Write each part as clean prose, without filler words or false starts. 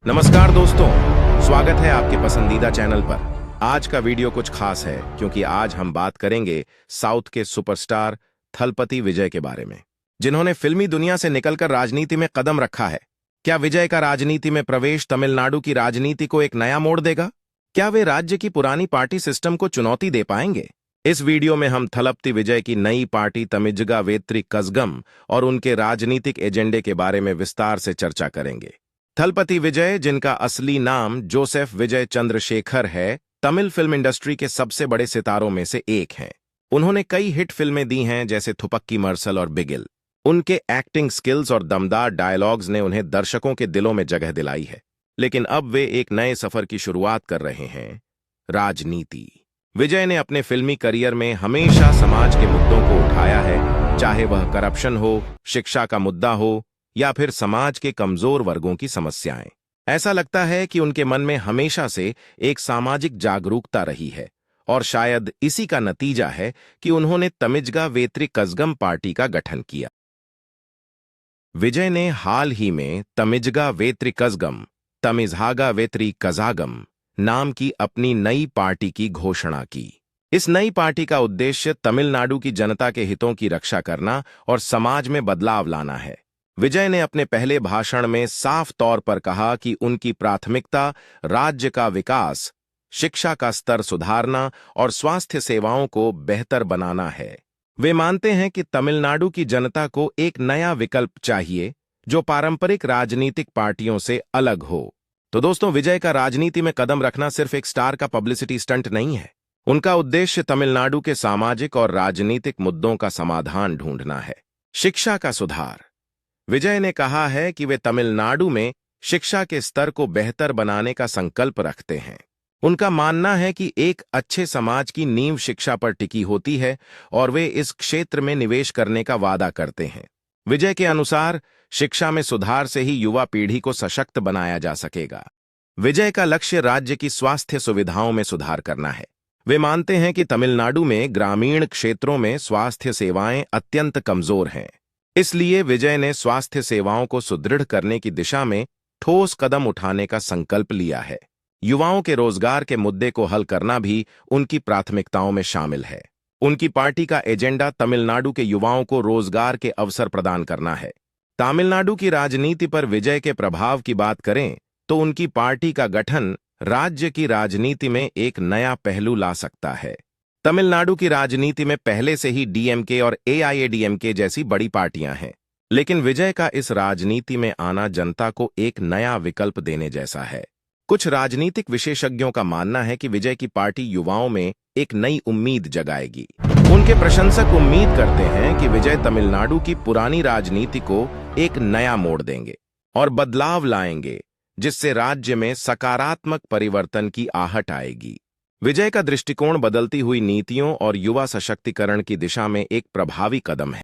नमस्कार दोस्तों, स्वागत है आपके पसंदीदा चैनल पर। आज का वीडियो कुछ खास है क्योंकि आज हम बात करेंगे साउथ के सुपरस्टार थलपति विजय के बारे में, जिन्होंने फिल्मी दुनिया से निकलकर राजनीति में कदम रखा है। क्या विजय का राजनीति में प्रवेश तमिलनाडु की राजनीति को एक नया मोड़ देगा? क्या वे राज्य की पुरानी पार्टी सिस्टम को चुनौती दे पाएंगे? इस वीडियो में हम थलपति विजय की नई पार्टी तमिजगा वेत्री कज़गम और उनके राजनीतिक एजेंडे के बारे में विस्तार से चर्चा करेंगे। थलपति विजय, जिनका असली नाम जोसेफ विजय चंद्रशेखर है, तमिल फिल्म इंडस्ट्री के सबसे बड़े सितारों में से एक हैं। उन्होंने कई हिट फिल्में दी हैं जैसे थुपक्की मरसल और बिगिल। उनके एक्टिंग स्किल्स और दमदार डायलॉग्स ने उन्हें दर्शकों के दिलों में जगह दिलाई है। लेकिन अब वे एक नए सफर की शुरुआत कर रहे हैं, राजनीति। विजय ने अपने फिल्मी करियर में हमेशा समाज के मुद्दों को उठाया है, चाहे वह करप्शन हो, शिक्षा का मुद्दा हो या फिर समाज के कमजोर वर्गों की समस्याएं। ऐसा लगता है कि उनके मन में हमेशा से एक सामाजिक जागरूकता रही है और शायद इसी का नतीजा है कि उन्होंने तमिजगा वेत्री कज़गम पार्टी का गठन किया। विजय ने हाल ही में तमिजगा वेत्री कज़गम, तमिज़हागा वेत्री कज़ागम नाम की अपनी नई पार्टी की घोषणा की। इस नई पार्टी का उद्देश्य तमिलनाडु की जनता के हितों की रक्षा करना और समाज में बदलाव लाना है। विजय ने अपने पहले भाषण में साफ तौर पर कहा कि उनकी प्राथमिकता राज्य का विकास, शिक्षा का स्तर सुधारना और स्वास्थ्य सेवाओं को बेहतर बनाना है। वे मानते हैं कि तमिलनाडु की जनता को एक नया विकल्प चाहिए जो पारंपरिक राजनीतिक पार्टियों से अलग हो। तो दोस्तों, विजय का राजनीति में कदम रखना सिर्फ एक स्टार का पब्लिसिटी स्टंट नहीं है। उनका उद्देश्य तमिलनाडु के सामाजिक और राजनीतिक मुद्दों का समाधान ढूंढना है। शिक्षा का सुधार। विजय ने कहा है कि वे तमिलनाडु में शिक्षा के स्तर को बेहतर बनाने का संकल्प रखते हैं। उनका मानना है कि एक अच्छे समाज की नींव शिक्षा पर टिकी होती है और वे इस क्षेत्र में निवेश करने का वादा करते हैं। विजय के अनुसार शिक्षा में सुधार से ही युवा पीढ़ी को सशक्त बनाया जा सकेगा। विजय का लक्ष्य राज्य की स्वास्थ्य सुविधाओं में सुधार करना है। वे मानते हैं कि तमिलनाडु में ग्रामीण क्षेत्रों में स्वास्थ्य सेवाएं अत्यंत कमजोर हैं। इसलिए विजय ने स्वास्थ्य सेवाओं को सुदृढ़ करने की दिशा में ठोस कदम उठाने का संकल्प लिया है। युवाओं के रोजगार के मुद्दे को हल करना भी उनकी प्राथमिकताओं में शामिल है। उनकी पार्टी का एजेंडा तमिलनाडु के युवाओं को रोजगार के अवसर प्रदान करना है। तमिलनाडु की राजनीति पर विजय के प्रभाव की बात करें तो उनकी पार्टी का गठन राज्य की राजनीति में एक नया पहलू ला सकता है। तमिलनाडु की राजनीति में पहले से ही डीएमके और एआईएडीएमके जैसी बड़ी पार्टियां हैं, लेकिन विजय का इस राजनीति में आना जनता को एक नया विकल्प देने जैसा है। कुछ राजनीतिक विशेषज्ञों का मानना है कि विजय की पार्टी युवाओं में एक नई उम्मीद जगाएगी। उनके प्रशंसक उम्मीद करते हैं कि विजय तमिलनाडु की पुरानी राजनीति को एक नया मोड़ देंगे और बदलाव लाएंगे, जिससे राज्य में सकारात्मक परिवर्तन की आहट आएगी। विजय का दृष्टिकोण बदलती हुई नीतियों और युवा सशक्तिकरण की दिशा में एक प्रभावी कदम है।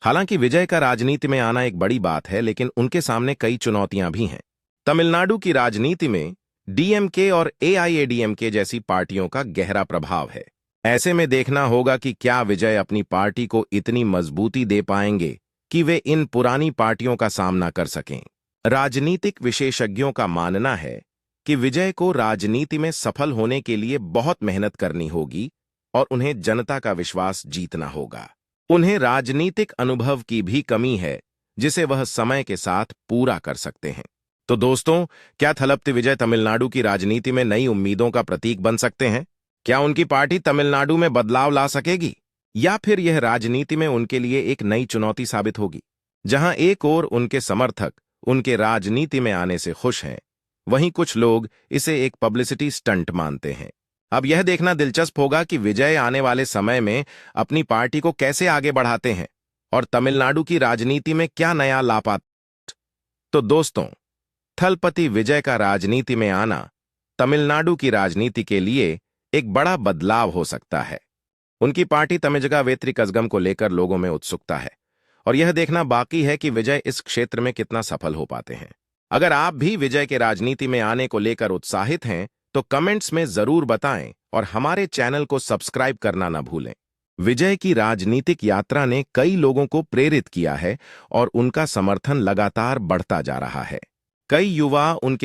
हालांकि विजय का राजनीति में आना एक बड़ी बात है, लेकिन उनके सामने कई चुनौतियां भी हैं। तमिलनाडु की राजनीति में डीएमके और एआईएडीएमके जैसी पार्टियों का गहरा प्रभाव है। ऐसे में देखना होगा कि क्या विजय अपनी पार्टी को इतनी मजबूती दे पाएंगे कि वे इन पुरानी पार्टियों का सामना कर सकें। राजनीतिक विशेषज्ञों का मानना है कि विजय को राजनीति में सफल होने के लिए बहुत मेहनत करनी होगी और उन्हें जनता का विश्वास जीतना होगा। उन्हें राजनीतिक अनुभव की भी कमी है, जिसे वह समय के साथ पूरा कर सकते हैं। तो दोस्तों, क्या थलपति विजय तमिलनाडु की राजनीति में नई उम्मीदों का प्रतीक बन सकते हैं? क्या उनकी पार्टी तमिलनाडु में बदलाव ला सकेगी, या फिर यह राजनीति में उनके लिए एक नई चुनौती साबित होगी? जहां एक ओर उनके समर्थक उनके राजनीति में आने से खुश हैं, वहीं कुछ लोग इसे एक पब्लिसिटी स्टंट मानते हैं। अब यह देखना दिलचस्प होगा कि विजय आने वाले समय में अपनी पार्टी को कैसे आगे बढ़ाते हैं और तमिलनाडु की राजनीति में क्या नया ला पाते। तो दोस्तों, थलपति विजय का राजनीति में आना तमिलनाडु की राजनीति के लिए एक बड़ा बदलाव हो सकता है। उनकी पार्टी तमिजगा वेत्री कज़गम को लेकर लोगों में उत्सुकता है और यह देखना बाकी है कि विजय इस क्षेत्र में कितना सफल हो पाते हैं। अगर आप भी विजय के राजनीति में आने को लेकर उत्साहित हैं तो कमेंट्स में जरूर बताएं और हमारे चैनल को सब्सक्राइब करना न भूलें। विजय की राजनीतिक यात्रा ने कई लोगों को प्रेरित किया है और उनका समर्थन लगातार बढ़ता जा रहा है। कई युवा उनके